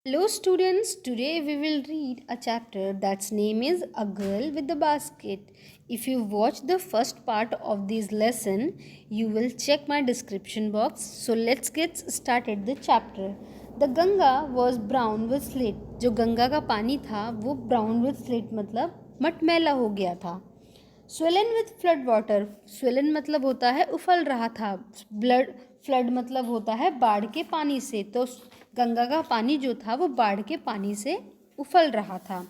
Hello students, today we will read a chapter that's name is A Girl with the Basket. If you watch the first part of this lesson, you will check my description box. So let's get started the chapter. The Ganga was brown with slate. जो गंगा का पानी था वो brown with slate मतलब मटमैला हो गया था. Swollen with flood water. Swollen मतलब होता है उफल रहा था. फ्लड मतलब होता है बाढ़ के पानी से. तो गंगा का पानी जो था वो बाढ़ के पानी से उफल रहा था.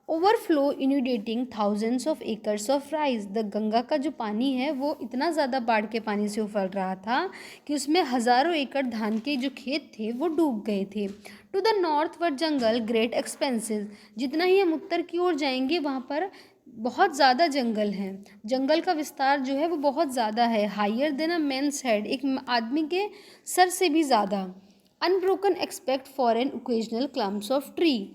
Overflow inundating thousands of acres of rice. The Ganga का जो पानी है वो इतना ज़्यादा बाढ़ के पानी से उफल रहा था कि उसमें हज़ारों एकड़ धान के जो खेत थे वो डूब गए थे. To the north word jungle great expensive. जितना ही हम उत्तर की ओर जाएंगे वहाँ पर बहुत ज़्यादा जंगल हैं. जंगल का विस्तार जो है वो बहुत ज़्यादा है. Higher than a man's head. एक आदमी के सर से भी ज़्यादा. Unbroken expect for an occasional clumps of tree.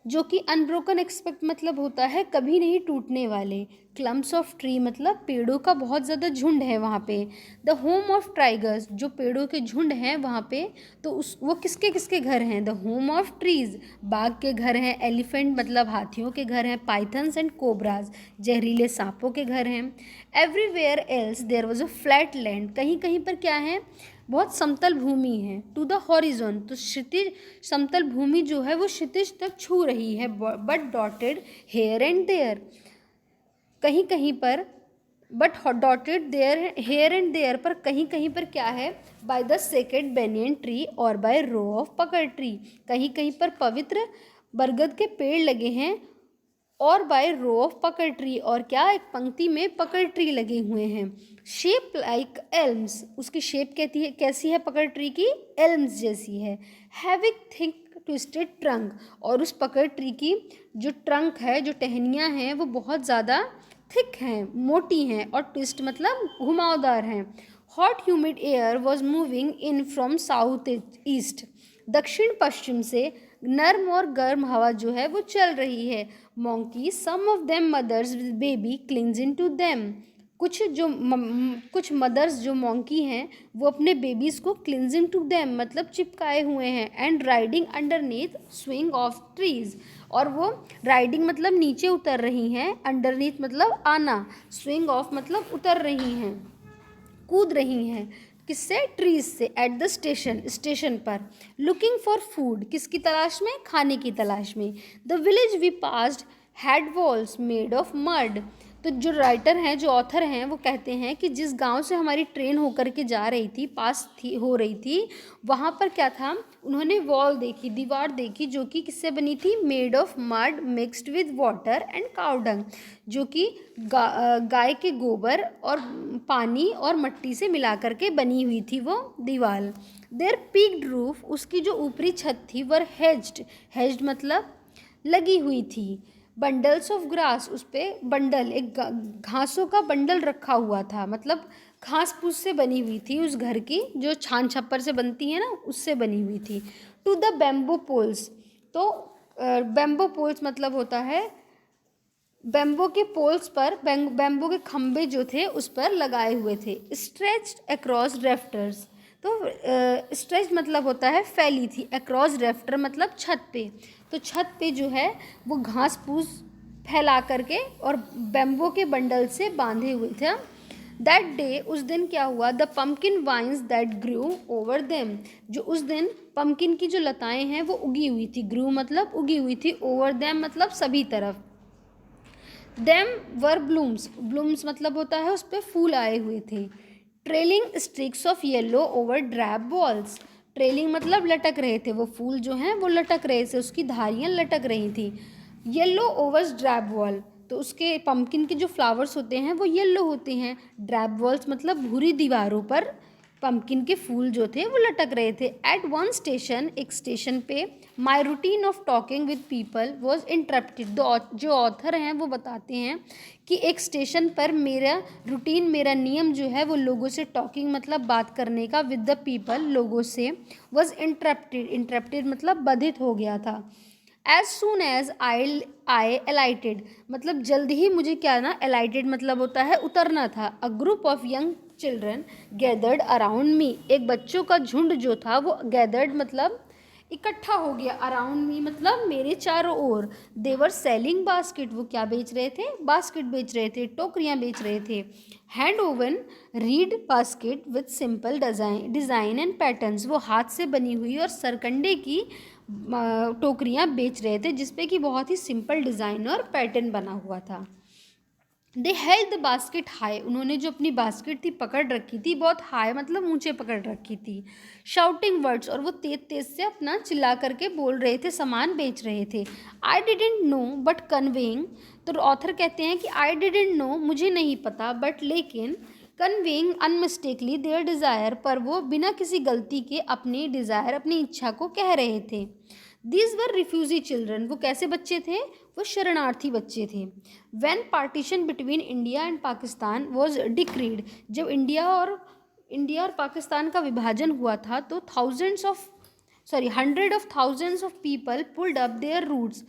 जो कि अनब्रोकन एक्सपेक्ट मतलब होता है कभी नहीं टूटने वाले. क्लम्प्स ऑफ ट्री मतलब पेड़ों का बहुत ज़्यादा झुंड है वहाँ पे. The home of tigers. जो पेड़ों के झुंड हैं वहाँ पे तो वो किसके किसके घर हैं. The home of trees. बाघ के घर हैं. एलिफेंट मतलब हाथियों के घर हैं. पाइथन्स एंड कोबराज जहरीले सांपों के घर हैं. Everywhere else there was a flat land. कहीं कहीं पर क्या है बहुत समतल भूमि है. To the horizon. तो क्षितिज समतल भूमि जो है वो क्षितिज तक छू रही है. But dotted here and there. कहीं कहीं पर but dotted there here and there पर कहीं कहीं पर क्या है by the sacred banyan tree और by row of pakur tree. कहीं कहीं पर पवित्र बरगद के पेड़ लगे हैं और by row of pakur tree. और क्या एक पंक्ति में पकड़ ट्री लगे हुए हैं. Shape like elms. उसकी शेप कहती है कैसी है पकड़ ट्री की. एल्म्स जैसी है. Having thick twisted trunk. और उस पकड़ ट्री की जो ट्रंक है जो टहनियाँ हैं वो बहुत ज़्यादा थिक हैं मोटी हैं. और ट्विस्ट मतलब घुमावदार हैं. Hot humid air was moving in from south east. दक्षिण पश्चिम से नर्म और गर्म हवा जो है वो चल रही है. Monkey some of them mothers with baby clings in to them. कुछ मदर्स जो मोंकी हैं वो अपने बेबीज़ को क्लिंजिंग टू देम मतलब चिपकाए हुए हैं. And riding underneath swing of trees. और वो राइडिंग मतलब नीचे उतर रही हैं. अंडरनीथ मतलब आना. स्विंग ऑफ मतलब उतर रही हैं कूद रही हैं. किससे. ट्रीज से. एट द स्टेशन स्टेशन पर. Looking for food. किसकी तलाश में. खाने की तलाश में. The village we passed had walls made of mud. तो जो राइटर हैं जो ऑथर हैं वो कहते हैं कि जिस गांव से हमारी ट्रेन होकर के जा रही थी हो रही थी वहाँ पर क्या था उन्होंने वॉल देखी दीवार देखी जो कि किससे बनी थी. Made of mud mixed with water and cow dung. जो कि गाय के गोबर और पानी और मट्टी से मिला करके बनी हुई थी वो दीवार. Their peaked roof. उसकी जो ऊपरी छत थी वर हेज्ड मतलब लगी हुई थी. Bundles of grass. उस पर बंडल एक घासों का बंडल रखा हुआ था मतलब घास फूस से बनी हुई थी उस घर की जो छान छप्पर से बनती है ना उससे बनी हुई थी. To the bamboo poles. तो बैम्बो पोल्स मतलब होता है बैम्बो के पोल्स पर बैम्बो के खम्भे जो थे उस पर लगाए हुए थे. Stretched across rafters. तो स्ट्रेच मतलब होता है फैली थी. अक्रॉस रेफ्टर मतलब छत पे. तो छत पे जो है वो घास फूस फैला करके और बैम्बो के बंडल से बांधे हुए थे. That day. उस दिन क्या हुआ. The pumpkin vines that grew over them. जो उस दिन पम्पकिन की जो लताएं हैं वो उगी हुई थी. ग्रू मतलब उगी हुई थी. ओवर देम मतलब सभी तरफ. Them were blooms. ब्लूम्स मतलब होता है उस पर फूल आए हुए थे. Trailing streaks of yellow over drab walls. Trailing मतलब लटक रहे थे. वो फूल जो हैं वो लटक रहे थे उसकी धारियाँ लटक रही थी. Yellow overs drab wall. तो उसके पम्पकिन के जो फ्लावर्स होते हैं वो येलो होते हैं. ड्रैब वॉल्स मतलब भूरी दीवारों पर पम्पकिन के फूल जो थे वो लटक रहे थे. At one station. एक स्टेशन पे my routine of talking with people was interrupted. जो ऑथर हैं वो बताते हैं कि एक स्टेशन पर मेरा रूटीन मेरा नियम जो है वो लोगों से टॉकिंग मतलब बात करने का विद द पीपल लोगों से वॉज इंटरप्टेड मतलब बाधित हो गया था. एज सून एज आई एलाइटेड मतलब जल्द ही मुझे क्या ना एलाइटेड मतलब होता है उतरना था. A group of young children gathered around me. एक बच्चों का झुंड जो था वो गैदर्ड मतलब इकट्ठा हो गया, अराउंड मी मतलब मेरे चारों ओर। देवर सेलिंग बास्केट, वो क्या बेच रहे थे, बास्केट बेच रहे थे, टोकरियाँ बेच रहे थे। Hand oven read basket with simple design and patterns, वो हाथ से बनी हुई और सरकंडे की टोकरियाँ बेच रहे थे जिसपे कि बहुत ही सिंपल डिज़ाइन और पैटर्न बना हुआ था। दे हेल्ड द बास्केट हाई, उन्होंने जो अपनी बास्केट थी पकड़ रखी थी बहुत हाई मतलब ऊंचे पकड़ रखी थी। शाउटिंग वर्ड्स, और वो तेज तेज से अपना चिल्ला करके बोल रहे थे, सामान बेच रहे थे। I didn't know but conveying, तो ऑथर कहते हैं कि आई डिडेंट नो, मुझे नहीं पता, बट लेकिन कन्वेइंग अनमिस्टेकली देयर डिज़ायर, पर वो बिना किसी गलती के अपनी डिज़ायर अपनी इच्छा को कह रहे थे। दीज वर रिफ्यूजी चिल्ड्रन, वो कैसे बच्चे थे, वो शरणार्थी बच्चे थे। When partition between India and Pakistan was decreed, जब इंडिया और पाकिस्तान का विभाजन हुआ था तो hundred of thousands of people pulled up their roots,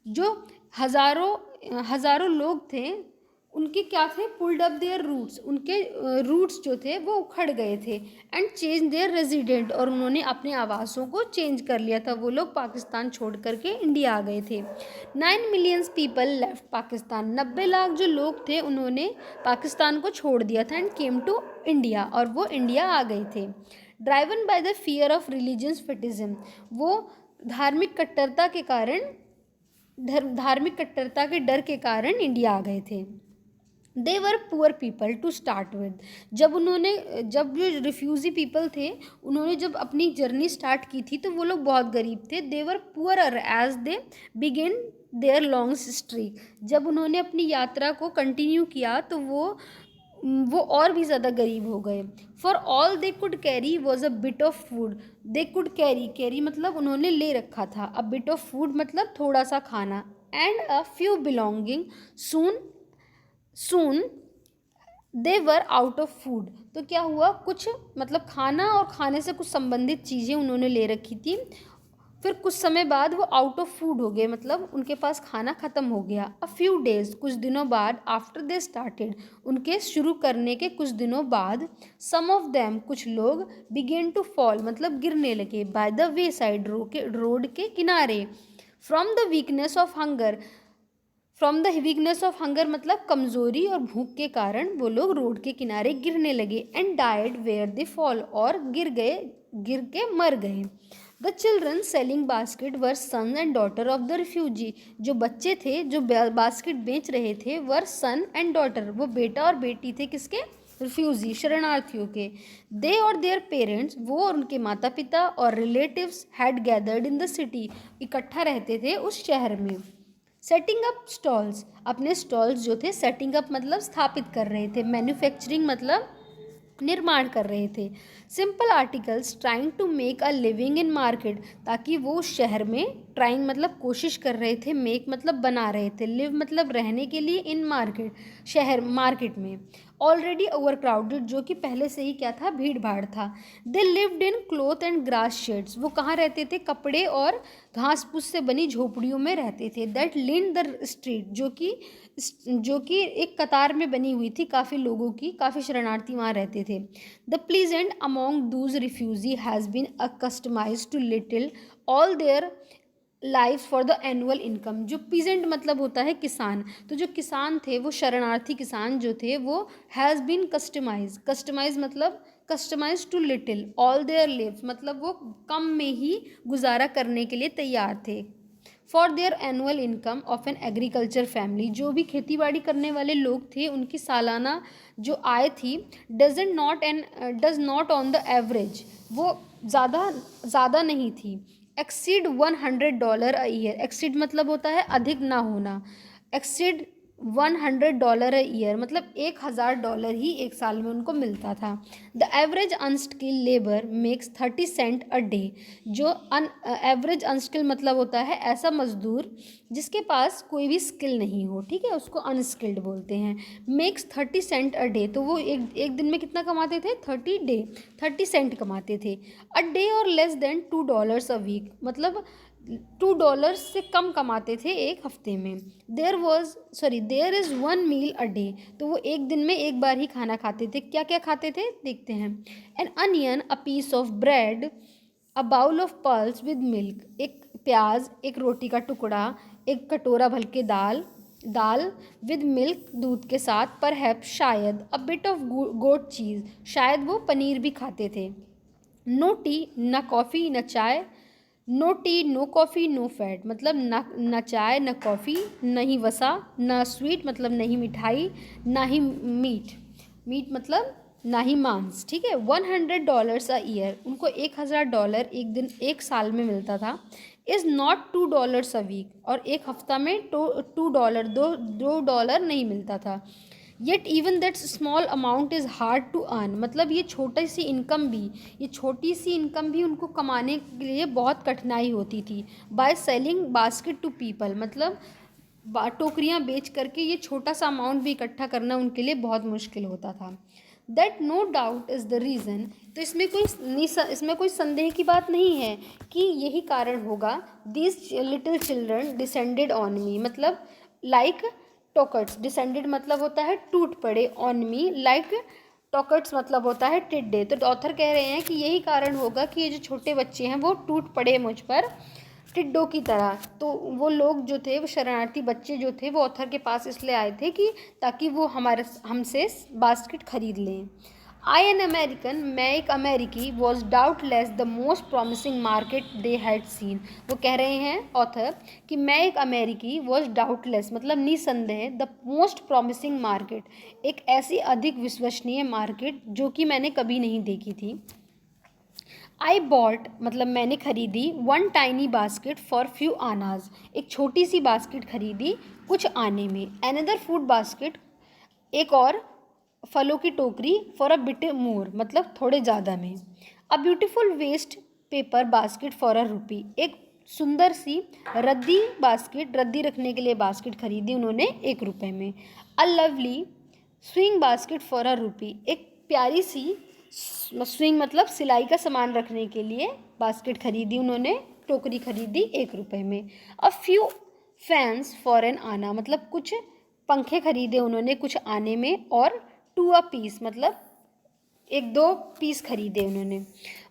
जो हज़ारों लोग थे उनके क्या थे, पुल्ड अप देयर रूट्स, उनके रूट्स जो थे वो उखड़ गए थे। एंड चेंज देयर रेजिडेंट, और उन्होंने अपने आवासों को चेंज कर लिया था, वो लोग पाकिस्तान छोड़ करके इंडिया आ गए थे। 9 millions people left Pakistan, 90 lakh जो लोग थे उन्होंने पाकिस्तान को छोड़ दिया था एंड केम टू इंडिया, और वो इंडिया आ गए थे। Driven by the fear of religious fetishism, वो धार्मिक कट्टरता के कारण धार्मिक कट्टरता के डर के कारण इंडिया आ गए थे। They were poor people to start with, जब जो रिफ्यूजी पीपल थे उन्होंने जब अपनी जर्नी स्टार्ट की थी तो वो लोग बहुत गरीब थे। They were poorer as they begin their long history, जब उन्होंने अपनी यात्रा को कंटिन्यू किया तो वो और भी ज़्यादा गरीब हो गए। For all they could carry was a bit of food, they could carry मतलब उन्होंने ले रखा था, अ बिट ऑफ फूड मतलब थोड़ा सा खाना, and a few belonging soon they were out of food, तो क्या हुआ, कुछ मतलब खाना और खाने से कुछ संबंधित चीज़ें उन्होंने ले रखी थी, फिर कुछ समय बाद वो आउट ऑफ फूड हो गए, मतलब उनके पास खाना ख़त्म हो गया। अ फ्यू डेज, कुछ दिनों बाद, आफ्टर दे स्टार्टेड, उनके शुरू करने के कुछ दिनों बाद, सम ऑफ देम, कुछ लोग, बिगेन टू फॉल मतलब गिरने लगे, by the way side, road के किनारे, from the weakness of hunger, मतलब कमज़ोरी और भूख के कारण वो लोग रोड के किनारे गिरने लगे। And died where they fall, और गिर के मर गए। The children selling basket were son and daughter of the refugee, जो बच्चे थे जो बास्केट बेच रहे थे वर सन एंड डॉटर, वो बेटा और बेटी थे किसके, रिफ्यूजी शरणार्थियों के। दे और देयर पेरेंट्स, वो और उनके माता पिता और relatives had gathered in the city, इकट्ठा रहते थे उस शहर में। सेटिंग अप स्टॉल्स, अपने स्टॉल्स जो थे सेटिंग अप मतलब स्थापित कर रहे थे, मैन्युफैक्चरिंग मतलब निर्माण कर रहे थे। Simple articles trying to make a living in market, ताकि वो उस शहर में ट्राइंग मतलब कोशिश कर रहे थे, मेक मतलब बना रहे थे, लिव मतलब रहने के लिए, इन मार्केट शहर मार्केट में। ऑलरेडी ओवर क्राउडेड, जो कि पहले से ही क्या था, भीड़ भाड़ था। They lived in cloth and grass shades, वो कहाँ रहते थे, कपड़े और घास फूस से बनी झोपड़ियों में रहते थे। दैट लिन द स्ट्रीट, जो कि एक कतार में बनी हुई थी, काफ़ी लोगों की, काफ़ी शरणार्थी वहाँ रहते थे। The pleasant among those refugee has been customise to little all their life for the annual income, जो पीजेंट मतलब होता है किसान, तो जो किसान थे वो शरणार्थी किसान जो थे वो हैज़ बीन कस्टमाइज मतलब customise to little all their live, मतलब वो कम में ही गुजारा करने के लिए तैयार थे। For their annual income of an agriculture family, जो भी खेती बाड़ी करने वाले लोग थे उनकी सालाना जो आय थी, does not on the average, वो ज़्यादा नहीं थी, एक्सीड $100 अ ईयर, एक्सीड मतलब होता है अधिक ना होना, एक्सीड $100 अ ईयर मतलब $1000 ही एक साल में उनको मिलता था। The average unskilled labour makes 30 sent a day, जो एवरेज अनस्किल्ड मतलब होता है ऐसा मजदूर जिसके पास कोई भी स्किल नहीं हो, ठीक है, उसको अनस्किल्ड बोलते हैं। मेक्स 30 सेंट अ डे, तो वो एक दिन में कितना कमाते थे, 30 सेंट कमाते थे। अ डे और लेस देन $2 अ वीक, मतलब $2 से कम कमाते थे एक हफ्ते में। There is 1 meal a day, तो वो एक दिन में एक बार ही खाना खाते थे। क्या क्या खाते थे देखते हैं। An onion, a piece of bread, a bowl of pulse with milk, एक प्याज, एक रोटी का टुकड़ा, एक कटोरा भर के दाल विद मिल्क, दूध के साथ, परहैप्स शायद, अ बिट ऑफ गोट चीज़, शायद वो पनीर भी खाते थे। नो टी, न कॉफ़ी न चाय, no tea no coffee no fat, मतलब न चाय न कॉफ़ी, न ही वसा, न स्वीट मतलब नहीं मिठाई, ना ही मीट मतलब ना ही मांस, ठीक है। $100 अ ईयर, उनको $1000 एक दिन एक साल में मिलता था। इज़ नॉट $2 अ वीक, और एक हफ्ता में $2 दो डॉलर नहीं मिलता था। Yet even that small amount is hard to earn, मतलब ये छोटी सी इनकम भी उनको कमाने के लिए बहुत कठिनाई होती थी। By selling basket to people, मतलब टोकरियाँ बेच करके ये छोटा सा अमाउंट भी इकट्ठा करना उनके लिए बहुत मुश्किल होता था। That no doubt is the reason, तो इसमें कोई संदेह की बात नहीं है कि यही कारण होगा। These little children descended on me, मतलब लाइक टोकट्स, डिसेंडेड मतलब होता है टूट पड़े, ऑन मी लाइक टोकट्स मतलब होता है टिड्डे। तो ऑथर कह रहे हैं कि यही कारण होगा कि ये जो छोटे बच्चे हैं वो टूट पड़े मुझ पर टिड्डों की तरह। तो वो लोग जो थे, वो शरणार्थी बच्चे जो थे, वो ऑथर के पास इसलिए आए थे कि ताकि वो हमसे बास्केट खरीद लें। आई एन अमेरिकन, मैं एक अमेरिकी, was doubtless the most promising market they had seen. वो कह रहे हैं ऑथर कि मैं एक अमेरिकी, वॉज डाउटलेस मतलब निसंदेह, द मोस्ट प्रॉमिसिंग मार्केट, एक ऐसी अधिक विश्वसनीय मार्केट जो कि मैंने कभी नहीं देखी थी। आई बॉट मतलब मैंने खरीदी, one tiny basket for few आनाज, एक छोटी सी बास्केट खरीदी कुछ आने में। अनदर फूड बास्केट, एक और फलों की टोकरी, फॉर अ बिट मोर मतलब थोड़े ज़्यादा में। A beautiful waste paper basket for a rupee, एक सुंदर सी रद्दी रखने के लिए बास्केट खरीदी उन्होंने ₹1 में। A lovely swing basket for a rupee, एक प्यारी सी स्विंग मतलब सिलाई का सामान रखने के लिए बास्केट खरीदी उन्होंने, टोकरी खरीदी ₹1 में। A few fans for an anna, मतलब कुछ पंखे खरीदे उन्होंने कुछ आने में, और टू अ पीस मतलब 1-2 पीस खरीदे उन्होंने।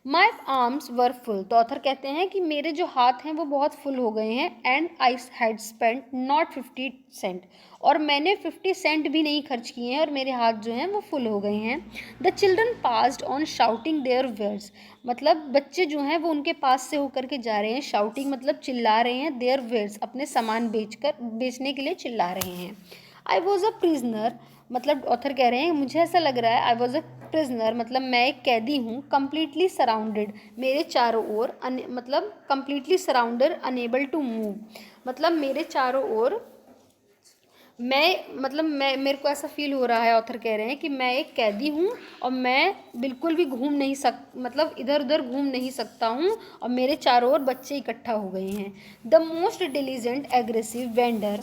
माई आर्म्स वर फुल, तो ऑथर कहते हैं कि मेरे जो हाथ हैं वो बहुत फुल हो गए हैं। And I had spent not 50 cent, और मैंने 50 सेंट भी नहीं खर्च किए हैं और मेरे हाथ जो हैं वो फुल हो गए हैं। The children passed on shouting their wares, मतलब बच्चे जो हैं वो उनके पास से होकर के जा रहे हैं। शाउटिंग मतलब चिल्ला रहे हैं, देयर वेयर्स अपने सामान बेचने के लिए चिल्ला रहे हैं। आई वॉज अ प्रिजनर, मतलब ऑथर कह रहे हैं मुझे ऐसा लग रहा है, आई वॉज अ प्रिजनर मतलब मैं एक कैदी हूँ। कम्प्लीटली सराउंडेड, मेरे चारों ओर, मतलब completely surrounded, unable to move, मतलब मेरे चारों ओर मैं मेरे को ऐसा फील हो रहा है, ऑथर कह रहे हैं कि मैं एक कैदी हूँ और मैं बिल्कुल भी मतलब इधर उधर घूम नहीं सकता हूँ, और मेरे चारों ओर बच्चे इकट्ठा हो गए हैं। The most diligent aggressive vendor,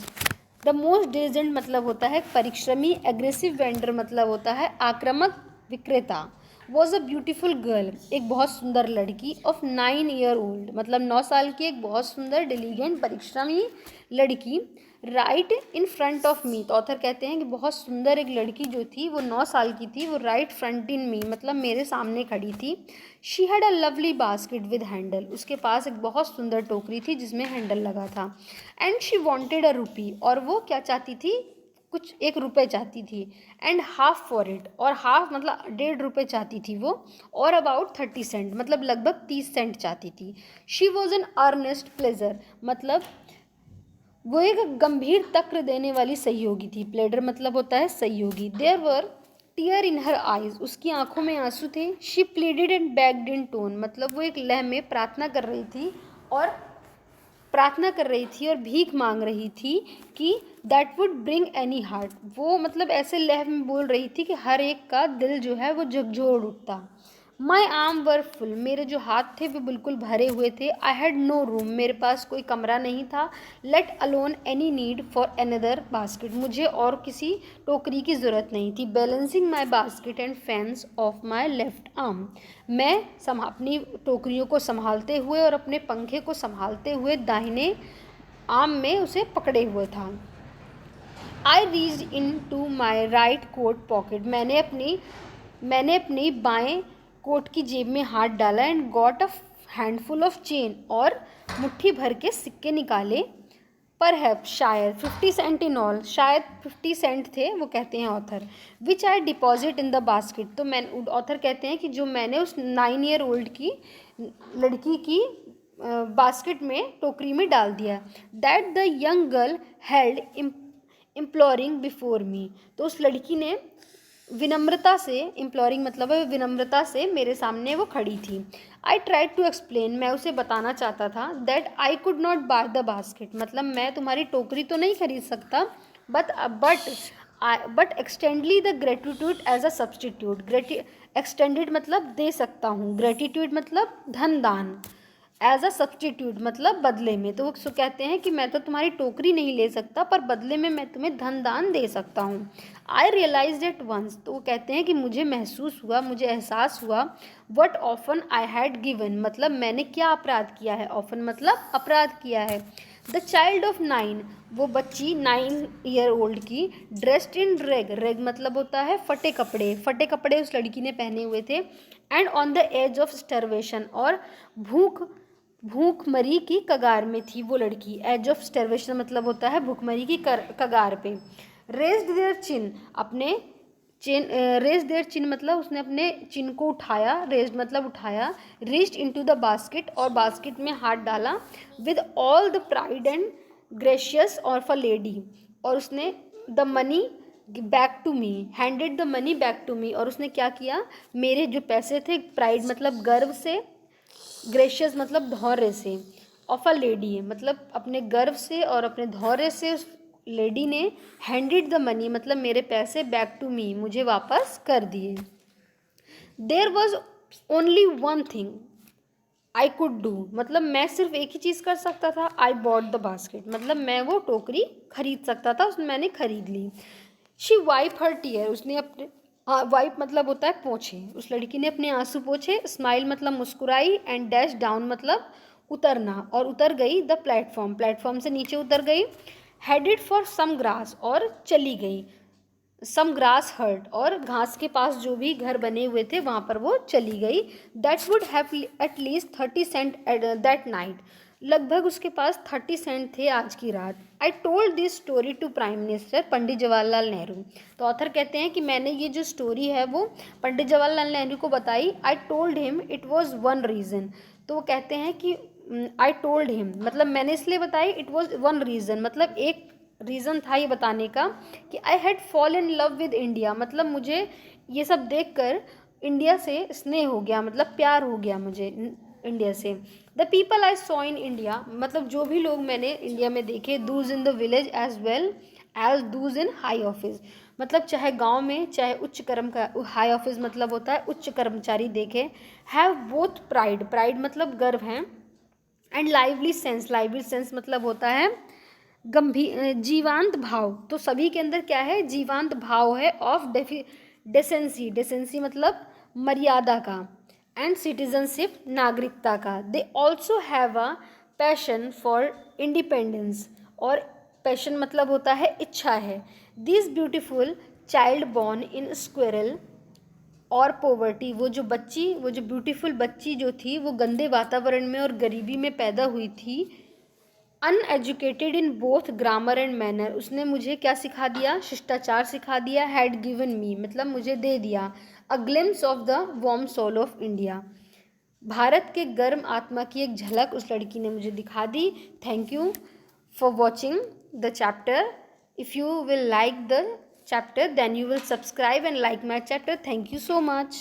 the most diligent मतलब होता है परिश्रमी, एग्रेसिव वेंडर मतलब होता है आक्रामक विक्रेता। वॉज अ ब्यूटीफुल गर्ल, एक बहुत सुंदर लड़की, ऑफ 9 ईयर ओल्ड मतलब 9 साल की, एक बहुत सुंदर डिलीजेंट परिश्रमी लड़की, right in front of me. तो ऑथर कहते हैं कि बहुत सुंदर एक लड़की जो थी वो 9 साल की थी, वो राइट फ्रंट इन मी मतलब मेरे सामने खड़ी थी। She had a lovely basket with handle, उसके पास एक बहुत सुंदर टोकरी थी जिसमें हैंडल लगा था। एंड शी वॉन्टेड अ रुपी, और वो क्या चाहती थी, कुछ ₹1 चाहती थी। एंड हाफ फॉर इट, और हाफ मतलब ₹1.5 चाहती थी वो, और अबाउट 30 सेंट मतलब लगभग 30 सेंट चाहती थी। She was an earnest pleasure, मतलब वो एक गंभीर तक्र देने वाली सहयोगी थी। प्लेडर मतलब होता है सहयोगी। There were tear in her eyes, उसकी आंखों में आंसू थे। She pleaded and begged in tone, मतलब वो एक लय में प्रार्थना कर रही थी और भीख मांग रही थी कि that would bring any heart, वो मतलब ऐसे लहव में बोल रही थी कि हर एक का दिल जो है वो झकझोर उठता। माई आर्म वर फुल, मेरे जो हाथ थे वो बिल्कुल भरे हुए थे। आई हैड नो रूम, मेरे पास कोई कमरा नहीं था। Let alone any need for another basket, मुझे और किसी टोकरी की ज़रूरत नहीं थी। Balancing my basket and fans of my left arm, मैं अपनी टोकरियों को संभालते हुए और अपने पंखे को संभालते हुए दाहिने आर्म में उसे पकड़े हुए था। I reached in to my right coat pocket, मैंने अपनी बाएं कोट की जेब में हाथ डाला। And got a handful of change, और मुट्ठी भर के सिक्के निकाले। परहैप्स शायद 50 सेंट इन ऑल, शायद 50 सेंट थे, वो कहते हैं author. Which I deposit in the basket, तो मैं ऑथर कहते हैं कि जो मैंने उस 9 ईयर ओल्ड की लड़की की बास्केट में, टोकरी में डाल दिया। That the young girl held imploring before me, तो उस लड़की ने विनम्रता से, इम्प्लोरिंग मतलब है विनम्रता से मेरे सामने वो खड़ी थी। आई ट्राइड टू एक्सप्लेन, मैं उसे बताना चाहता था, that I could not buy the basket, मतलब मैं तुम्हारी टोकरी तो नहीं खरीद सकता, but extendedly the gratitude as a substitute. Extended मतलब दे सकता हूँ, ग्रेटिट्यूड मतलब धन दान, एज अ सब्सटीट्यूट मतलब बदले में। तो वो कहते हैं कि मैं तो तुम्हारी टोकरी नहीं ले सकता, पर बदले में मैं तुम्हें धन दान दे सकता हूँ। आई रियलाइज इट वंस, तो वो कहते हैं कि मुझे महसूस हुआ, मुझे एहसास हुआ, what often I had given, मतलब मैंने क्या अपराध किया है, ऑफन मतलब अपराध किया है। द चाइल्ड ऑफ 9, वो बच्ची 9 ईयर ओल्ड की, ड्रेस्ड इन रेग, रेग मतलब होता है फटे कपड़े, फटे कपड़े उस लड़की ने पहने हुए थे। And on the edge of starvation, और भूखमरी की कगार में थी वो लड़की। एज ऑफ स्टरवेशन मतलब होता है भूखमरी की कगार पे। रेज्ड देयर चिन, अपने रेज देयर चिन मतलब उसने अपने चिन को उठाया, रेज्ड मतलब उठाया। रीच्ड इनटू द बास्केट, और बास्केट में हाथ डाला। With all the pride and gracious of a lady, और उसने the money back to me, handed the money back to me, और उसने क्या किया, मेरे जो पैसे थे, प्राइड मतलब गर्व से, ग्रेशियस मतलब धौर्य से, ऑफ अ लेडी मतलब अपने गर्व से और अपने धौर्य से उस लेडी ने हैंडेड द मनी मतलब मेरे पैसे बैक टू मी, मुझे वापस कर दिए। There was only one thing I could do, मतलब मैं सिर्फ एक ही चीज़ कर सकता था। आई बॉट द बास्केट, मतलब मैं वो टोकरी खरीद सकता था, उसमें मैंने खरीद ली। शी वाइप हर टीयर, उसने अपने, वाइप मतलब होता है पोंछे, उस लड़की ने अपने आंसू पोंछे। स्माइल मतलब मुस्कुराई, एंड डैश डाउन मतलब उतरना, और उतर गई द प्लेटफॉर्म, प्लेटफॉर्म से नीचे उतर गई। हेडेड फॉर सम ग्रास, और चली गई। सम ग्रास हर्ट, और घास के पास जो भी घर बने हुए थे वहाँ पर वो चली गई। That would have at least 30 cent that night, लगभग उसके पास 30 सेंट थे आज की रात। I told this story to prime minister Pandit Jawaharlal Nehru, तो ऑथर कहते हैं कि मैंने ये जो स्टोरी है वो पंडित जवाहरलाल नेहरू को बताई। I told him it was one reason, तो वो कहते हैं कि आई टोल्ड हिम मतलब मैंने इसलिए बताई, इट वॉज वन रीज़न मतलब एक रीज़न था ये बताने का, कि I had fall in love with India, मतलब मुझे ये सब देखकर इंडिया से स्नेह हो गया, मतलब प्यार हो गया मुझे इंडिया से। The people I saw in India, मतलब जो भी लोग मैंने इंडिया में देखे, those in the village as well as those in high office, मतलब चाहे गांव में चाहे उच्च कर्म का, हाई ऑफिस मतलब होता है उच्च कर्मचारी देखे। हैव बोथ प्राइड, प्राइड मतलब गर्व है, and lively sense, lively sense मतलब होता है गंभीर जीवांत भाव, तो सभी के अंदर क्या है, जीवांत भाव है। ऑफ डेसेंसी, डेसेंसी मतलब मर्यादा का, एंड सिटीजनशिप नागरिकता का। They also have a passion for independence, और पैशन मतलब होता है इच्छा है। This beautiful child born in squirrel और पोवर्टी, वो जो ब्यूटीफुल बच्ची जो थी वो गंदे वातावरण में और गरीबी में पैदा हुई थी। Uneducated in both grammar and manner, उसने मुझे क्या सिखा दिया, शिष्टाचार सिखा दिया। हैड गिवन मी मतलब मुझे दे दिया। A glimpse of the warm soul of India, Bharat के गर्म आत्मा की एक झलक उस लड़की ने मुझे दिखा दी। Thank you for watching the chapter. If you will like the chapter then you will subscribe and like my chapter. Thank you so much.